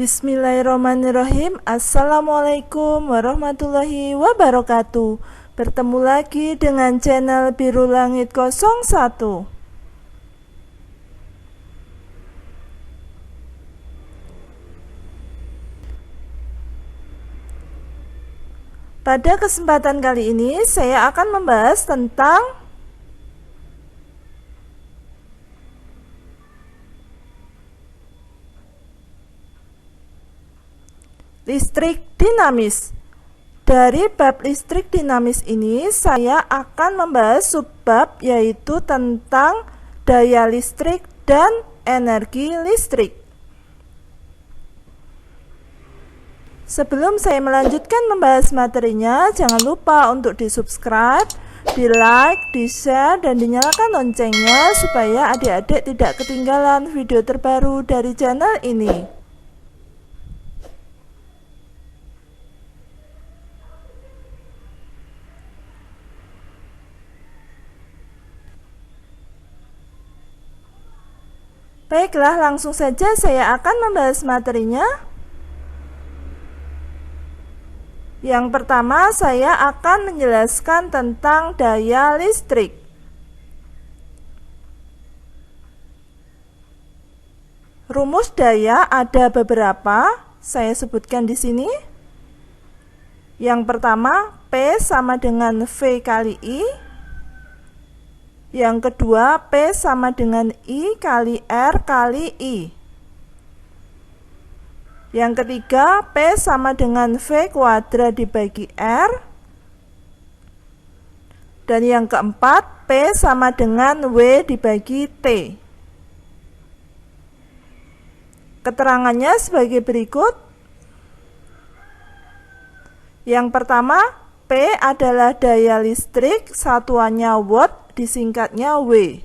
Bismillahirrahmanirrahim. Assalamualaikum warahmatullahi wabarakatuh. Bertemu lagi dengan channel Biru Langit 01. Pada kesempatan kali ini saya akan membahas tentang listrik dinamis. Dari bab listrik dinamis ini saya akan membahas subbab, yaitu tentang daya listrik dan energi listrik. Sebelum saya melanjutkan membahas materinya, jangan lupa untuk di-subscribe, di-like, di-share, dan dinyalakan loncengnya supaya adik-adik tidak ketinggalan video terbaru dari channel ini. Baiklah, langsung saja saya akan membahas materinya. Yang pertama, saya akan menjelaskan tentang daya listrik. Rumus daya ada beberapa, saya sebutkan di sini. Yang pertama, P sama dengan V kali I. Yang kedua, P sama dengan I kali R kali I. Yang ketiga, P sama dengan V kuadrat dibagi R. Dan yang keempat, P sama dengan W dibagi T. Keterangannya sebagai berikut. Yang pertama, P adalah daya listrik, satuannya watt, disingkatnya W.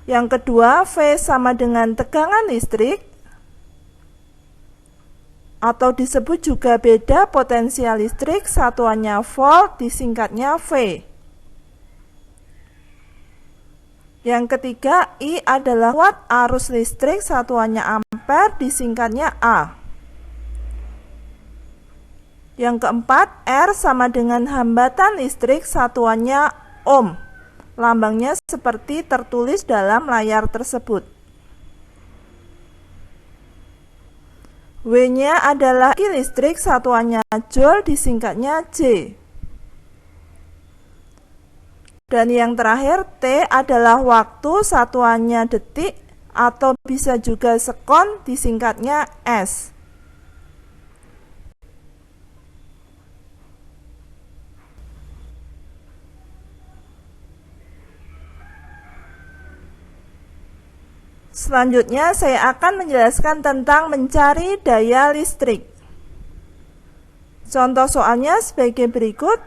Yang kedua, V sama dengan tegangan listrik, atau disebut juga beda potensial listrik, satuannya volt, disingkatnya V. Yang ketiga, I adalah watt arus listrik, satuannya ampere, disingkatnya A. Yang keempat, R sama dengan hambatan listrik, satuannya ohm. Lambangnya seperti tertulis dalam layar tersebut. W-nya adalah listrik, satuannya joule, disingkatnya J. Dan yang terakhir, T adalah waktu, satuannya detik, atau bisa juga sekon, disingkatnya S. Selanjutnya saya akan menjelaskan tentang mencari daya listrik. Contoh soalnya sebagai berikut.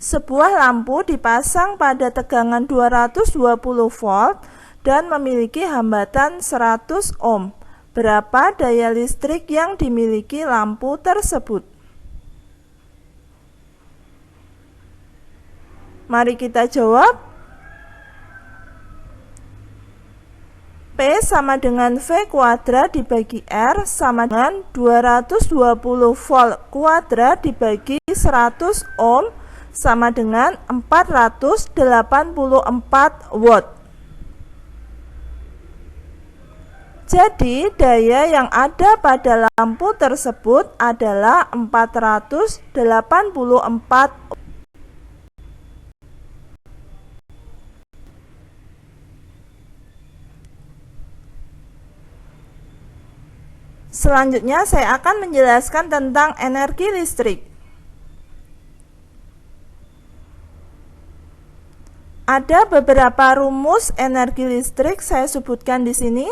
Sebuah lampu dipasang pada tegangan 220 volt dan memiliki hambatan 100 ohm. Berapa daya listrik yang dimiliki lampu tersebut? Mari kita jawab. P sama dengan V kuadrat dibagi R sama dengan 220 volt kuadrat dibagi 100 ohm sama dengan 484 watt. Jadi daya yang ada pada lampu tersebut adalah 484 ohm. Selanjutnya saya akan menjelaskan tentang energi listrik. Ada beberapa rumus energi listrik, saya sebutkan di sini.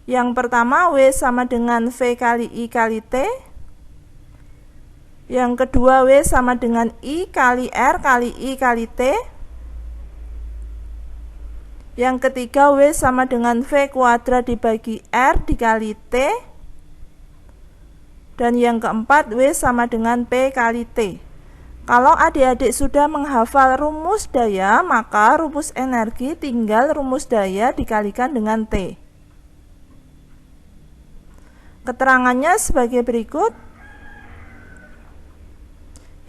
Yang pertama, W sama dengan V kali I kali T. Yang kedua, W sama dengan I kali R kali I kali T. Yang ketiga, W sama dengan V kuadrat dibagi R dikali T. Dan yang keempat, W sama dengan P kali T. Kalau adik-adik sudah menghafal rumus daya, maka rumus energi tinggal rumus daya dikalikan dengan T. Keterangannya sebagai berikut.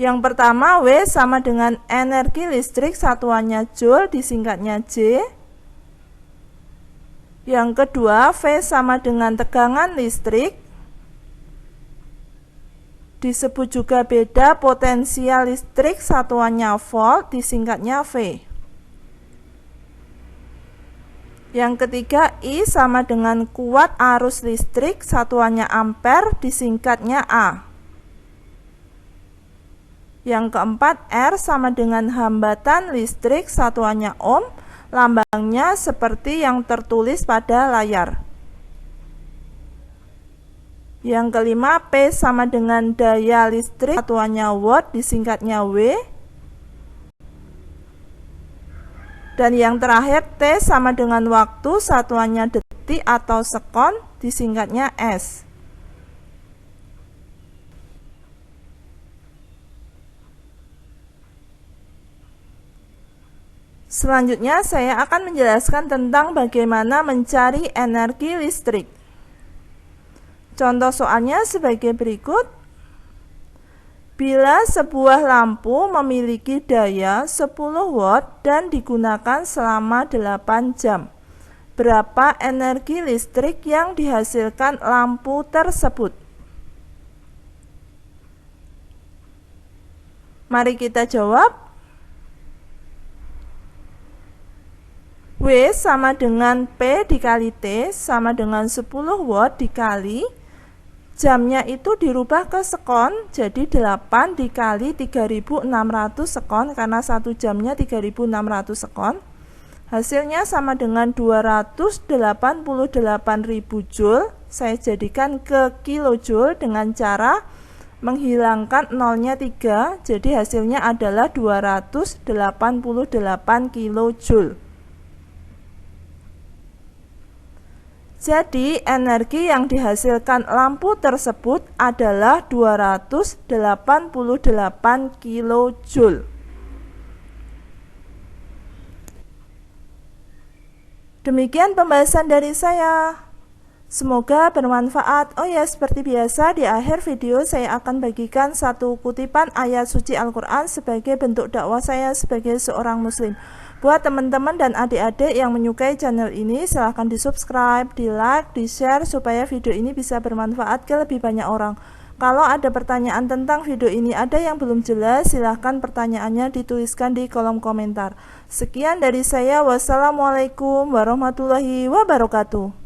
Yang pertama, W sama dengan energi listrik satuannya Joule, disingkatnya J. Yang kedua, V sama dengan tegangan listrik, disebut juga beda potensial listrik satuannya volt, disingkatnya V. Yang ketiga, I sama dengan kuat arus listrik satuannya ampere, disingkatnya A. Yang keempat, R sama dengan hambatan listrik satuannya ohm, lambangnya seperti yang tertulis pada layar. Yang kelima, P sama dengan daya listrik satuannya watt, disingkatnya W. Dan yang terakhir, T sama dengan waktu satuannya detik atau sekon, disingkatnya S. Selanjutnya saya akan menjelaskan tentang bagaimana mencari energi listrik. Contoh soalnya sebagai berikut. Bila sebuah lampu memiliki daya 10 watt dan digunakan selama 8 jam, berapa energi listrik yang dihasilkan lampu tersebut? Mari kita jawab. W sama dengan P dikali T sama dengan 10 watt dikali jamnya itu dirubah ke sekon, jadi 8 dikali 3600 sekon karena 1 jamnya 3600 sekon. Hasilnya sama dengan 288.000 joule. Saya jadikan ke kilojoule dengan cara menghilangkan nolnya 3, jadi hasilnya adalah 288 kilojoule. Jadi energi yang dihasilkan lampu tersebut adalah 288 kilojoule. Demikian pembahasan dari saya. Semoga bermanfaat. Oh ya, seperti biasa di akhir video saya akan bagikan satu kutipan ayat suci Al-Quran sebagai bentuk dakwah saya sebagai seorang muslim. Buat teman-teman dan adik-adik yang menyukai channel ini, silahkan di subscribe, di like, di share supaya video ini bisa bermanfaat ke lebih banyak orang. Kalau ada pertanyaan tentang video ini ada yang belum jelas, silahkan pertanyaannya dituliskan di kolom komentar. Sekian dari saya, wassalamualaikum warahmatullahi wabarakatuh.